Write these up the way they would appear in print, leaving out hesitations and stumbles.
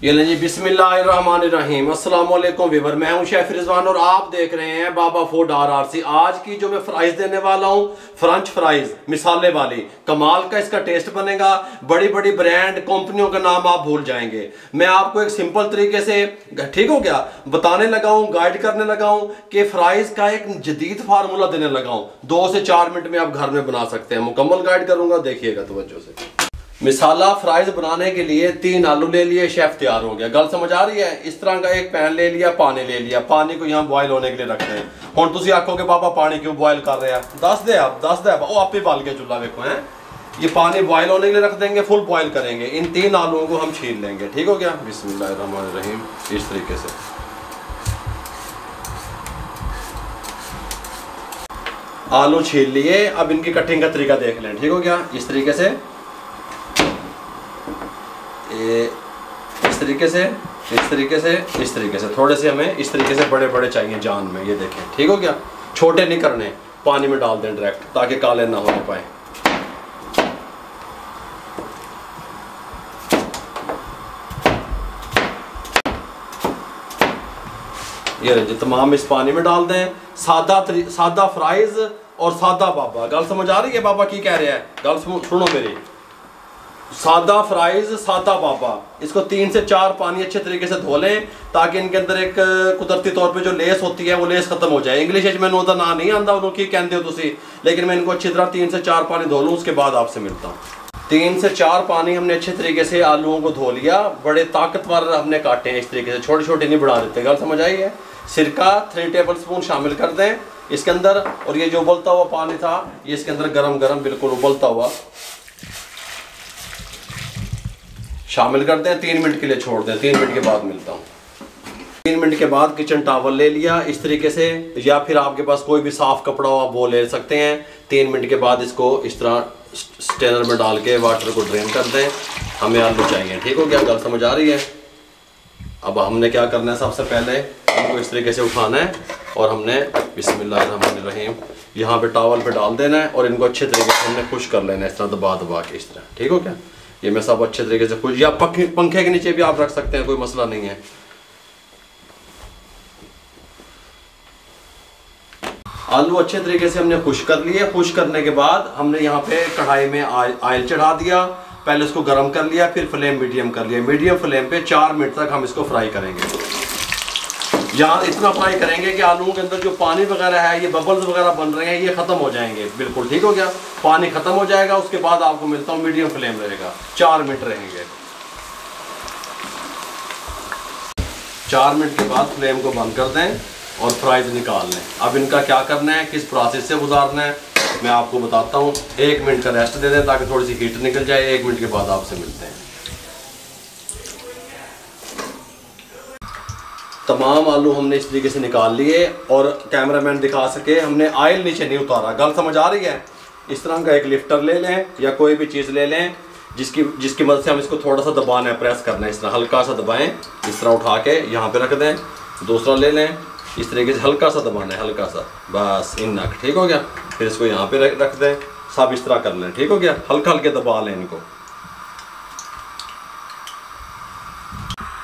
ये लें जी, बिस्मिल्लाहिर्रहमानिर्रहीम। अस्सलाम वालेकुम व्यूअर, मैं हूं शेफ रिजवान और आप देख रहे हैं बाबा फूड RRC। आज की जो मैं फ्राइज देने वाला हूं, फ्रेंच फ्राइज मिसाले वाली, कमाल का इसका टेस्ट बनेगा। बड़ी बड़ी ब्रांड कंपनियों का नाम आप भूल जाएंगे। मैं आपको एक सिंपल तरीके से, ठीक हो गया, बताने लगा हूं, गाइड करने लगा हूं कि फ्राइज का एक जदीद फार्मूला देने लगा हूं। 2 से 4 मिनट में आप घर में बना सकते हैं। मुकम्मल गाइड करूंगा, देखिएगा तवज्जो से। मिसाला फ्राइज बनाने के लिए 3 आलू ले लिए, शेफ तैयार हो गया। गल समझ आ रही है? इस तरह का एक पैन ले लिया, पानी ले लिया, पानी को यहाँ बॉयल होने के लिए रखते हैं। हुण तुसी आखोगे बाबा पानी क्यों बॉयल कर रहे हैं? दस दे वो आप ही बाल के चूल्हा देखो है। ये पानी बॉयल होने के लिए रख देंगे, फुल बॉयल करेंगे। इन 3 आलूओं को हम छील लेंगे, ठीक हो गया। बिस्मिल्लाहिर्रहमानिर्रहीम। इस तरीके से आलू छील लिए। अब इनकी कटिंग का तरीका देख लें, ठीक हो गया। इस तरीके से, इस तरीके से, इस तरीके से, इस तरीके से। थोड़े से हमें इस तरीके से बड़े बड़े चाहिए जान में, ये देखें, ठीक हो गया। छोटे नहीं करने, पानी में डाल दें डायरेक्ट, ताकि काले ना हो पाए। ये तमाम इस पानी में डाल दें। सादा फ्राइज और सादा बाबा। गल समझ आ रही है? बाबा की कह रहे हैं, गल सुनो मेरी। सादा फ्राइज, सादा बाबा, इसको 3 से 4 पानी अच्छे तरीके से धो लें, ताकि इनके अंदर एक कुदरती तौर पे जो लेस होती है वो लेस खत्म हो जाए। इंग्लिश में ओदा ना नहीं आता, उन्होंने की कहते हो तुसी, लेकिन मैं इनको अच्छी तरह 3 से 4 पानी धो लूँ, उसके बाद आपसे मिलता हूँ। 3 से 4 पानी हमने अच्छे तरीके से आलूओं को धो लिया। बड़े ताकतवर हमने काटे हैं इस तरीके से, छोटे छोटे नहीं बढ़ा देते। गल समझ आई है? सिरका 3 टेबल स्पून शामिल कर दें इसके अंदर। और ये जो उबलता हुआ पानी था, ये इसके अंदर गरम गरम बिल्कुल उबलता हुआ शामिल कर दें। 3 मिनट के लिए छोड़ दें। 3 मिनट के बाद मिलता हूँ। 3 मिनट के बाद किचन टॉवल ले लिया इस तरीके से, या फिर आपके पास कोई भी साफ कपड़ा हो आप वो ले सकते हैं। 3 मिनट के बाद इसको इस तरह स्ट्रेनर में डाल के वाटर को ड्रेन कर दें। हमें आलू चाहिए, ठीक हो गया। गल समझ आ रही है? अब हमने क्या करना है, सबसे पहले इनको इस तरीके से उठाना है और हमने बिस्मिल्लाहिर्रहमानिर्रहीम यहाँ पे टॉवल पे डाल देना है और इनको अच्छे तरीके से हमने खुश कर लेना है, इस तरह दबा दबा के, इस तरह, ठीक हो क्या। ये मैं सब अच्छे तरीके से खुश, या पंखे के नीचे भी आप रख सकते हैं, कोई मसला नहीं है। आलू अच्छे तरीके से हमने खुश कर लिए। खुश करने के बाद हमने यहाँ पे कढ़ाई में ऑयल चढ़ा दिया। पहले उसको गर्म कर लिया, फिर फ्लेम मीडियम कर लिया। मीडियम फ्लेम पे 4 मिनट तक हम इसको फ्राई करेंगे। यहाँ इतना फ्राई करेंगे कि आलूओं के अंदर जो पानी वगैरह है, ये बबल्स वगैरह बन रहे हैं, ये खत्म हो जाएंगे बिल्कुल, ठीक हो गया। पानी खत्म हो जाएगा, उसके बाद आपको मिलता हूँ। मीडियम फ्लेम रहेगा, 4 मिनट रहेंगे। 4 मिनट के बाद फ्लेम को बंद कर दें और फ्राइज निकाल लें। अब इनका क्या करना है, किस प्रोसेस से गुजारना है, मैं आपको बताता हूँ। 1 मिनट का रेस्ट दे दें ताकि थोड़ी सी हीट निकल जाए। 1 मिनट के बाद आपसे मिलते हैं। तमाम आलू हमने इस तरीके से निकाल लिए और कैमरामैन दिखा सके, हमने ऑयल नीचे नहीं उतारा। गल समझ आ रही है? इस तरह का एक लिफ्टर ले लें या कोई भी चीज़ ले लें जिसकी मदद से हम इसको थोड़ा सा दबाना है, प्रेस करना है। इस तरह हल्का सा दबाएं, इस तरह उठा के यहाँ पे रख दें। दूसरा ले लें, इस तरीके से हल्का सा दबाना है, हल्का सा, बस इनक, ठीक हो गया। फिर इसको यहाँ पे रख दें। सब इस तरह कर लें, ठीक हो गया। हल्का हल्के दबा लें इनको।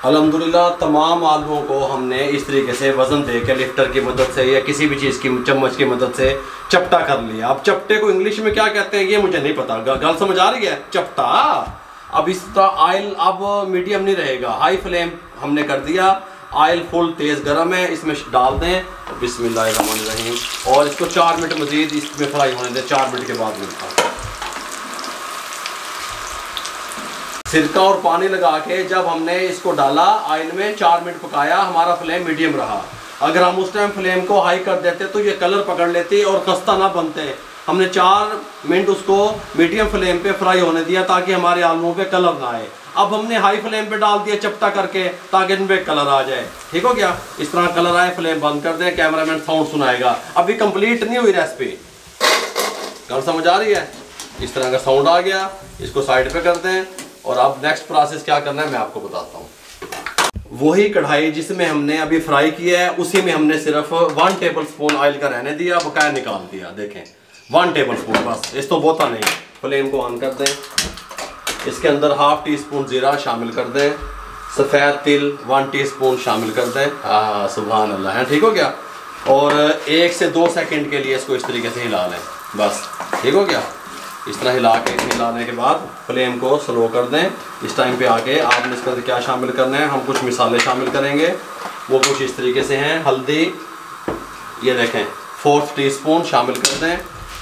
अल्हम्दुलिल्लाह तमाम आलूओं को हमने इस तरीके से वज़न दे के लिफ्टर की मदद से या किसी भी चीज़ की चम्मच की मदद से चपटा कर लिया। अब चपटे को इंग्लिश में क्या कहते हैं ये मुझे नहीं पता। गल समझ आ रही है? चपटा। अब इस तरह ऑयल अब मीडियम नहीं रहेगा, हाई फ्लेम हमने कर दिया। ऑयल फुल तेज़ गर्म है, इसमें डाल दें बिस्मिल्लाहिर्रहमानिर्रहीम और इसको 4 मिनट मज़ीद इसमें फ्राई होने दें। 4 मिनट के बाद मिलता है। सिरका और पानी लगा के जब हमने इसको डाला ऑयल में, 4 मिनट पकाया, हमारा फ्लेम मीडियम रहा। अगर हम उस टाइम फ्लेम को हाई कर देते तो ये कलर पकड़ लेते और खस्ता ना बनते। हमने 4 मिनट उसको मीडियम फ्लेम पे फ्राई होने दिया ताकि हमारे आलूओं पे कलर ना आए। अब हमने हाई फ्लेम पे डाल दिया चपटा करके ताकि इन पे कलर आ जाए, ठीक हो गया। इस तरह कलर आए, फ्लेम बंद कर दें। कैमरामैन साउंड सुनाएगा। अभी कंप्लीट नहीं हुई रेसिपी, गल समझ आ रही है? इस तरह का साउंड आ गया, इसको साइड पे कर दें। और अब नेक्स्ट प्रोसेस क्या करना है मैं आपको बताता हूँ। वही कढ़ाई जिसमें हमने अभी फ्राई किया है, उसी में हमने सिर्फ 1 टेबल स्पून ऑयल का रहने दिया, बकाया निकाल दिया। देखें 1 टेबल स्पून, बस, इस तो बोता नहीं। फ्लेम को ऑन कर दें। इसके अंदर 1/2 टी स्पून जीरा शामिल कर दें। सफ़ेद तिल 1 टीस्पून शामिल कर दें। हाँ सुभान अल्लाह है, ठीक हो गया। और 1 से 2 सेकंड के लिए इसको इस तरीके से हिला लें, बस ठीक हो गया। इस तरह हिलाने के बाद फ्लेम को स्लो कर दें। इस टाइम पे आके आपने इसके अंदर क्या शामिल करना है, हम कुछ मिसाले शामिल करेंगे, वो कुछ इस तरीके से हैं। हल्दी ये देखें 4 टीस्पून शामिल कर दें।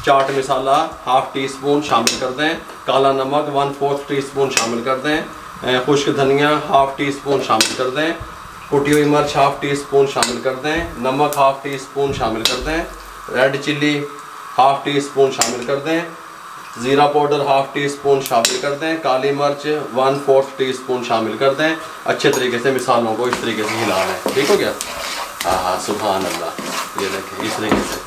चाट मसाला 1/2 टीस्पून शामिल कर दें। काला नमक 1/4 टीस्पून शामिल कर दें। खुश्क धनिया 1/2 टीस्पून शामिल कर दें। कुटी हुई मिर्च 1/2 टीस्पून शामिल कर दें। नमक 1/2 टीस्पून शामिल कर दें। रेड चिल्ली 1/2 टीस्पून शामिल कर दें। ज़ीरा पाउडर 1/2 टीस्पून शामिल कर दें। काली मिर्च 1/4 टीस्पून शामिल कर दें। अच्छे तरीके से मिसालों को इस तरीके से हिला लें, ठीक हो गया। हाँ सुभान अल्लाह, ये देखें इस तरीके से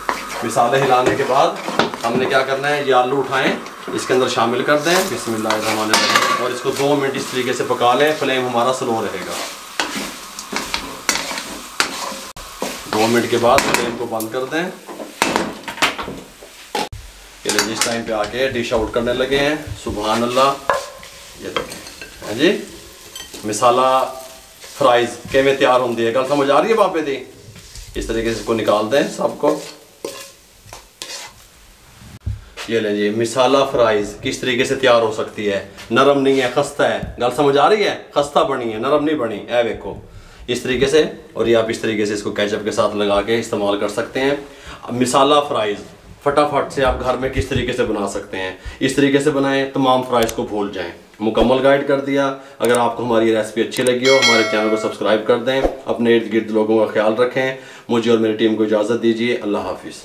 मिसाले हिलाने के बाद हमने क्या करना है, ये आलू उठाएं, इसके अंदर शामिल कर दें बिस्मिल्लाहिर्रहमानिर्रहीम और इसको 2 मिनट इस तरीके से पका लें। फ्लेम हमारा स्लो रहेगा। 2 मिनट के बाद फ्लेम को बंद कर दें। ये जिस टाइम पे आके डिश आउट करने लगे हैं, सुभान अल्लाह, ये देखें हैं जी मिसाला फ्राइज किमें तैयार होंगी है। गल समझ आ रही है बाबे दी। इस तरीके से इसको निकाल दें सबको। ये लें जी मिसाला फ्राइज किस तरीके से तैयार हो सकती है। नरम नहीं है, खस्ता है। गल समझ आ रही है, खस्ता बनी है, नरम नहीं बनी है। देखो इस तरीके से, और ये आप इस तरीके से इसको केचप के साथ लगा के इस्तेमाल कर सकते हैं। मिसाला फ्राइज फटाफट से आप घर में किस तरीके से बना सकते हैं, इस तरीके से बनाएं, तमाम फ्राइज को भूल जाएं। मुकम्मल गाइड कर दिया। अगर आपको हमारी रेसिपी अच्छी लगी हो, हमारे चैनल को सब्सक्राइब कर दें। अपने इर्द गिर्द लोगों का ख्याल रखें। मुझे और मेरी टीम को इजाज़त दीजिए। अल्लाह हाफिज़।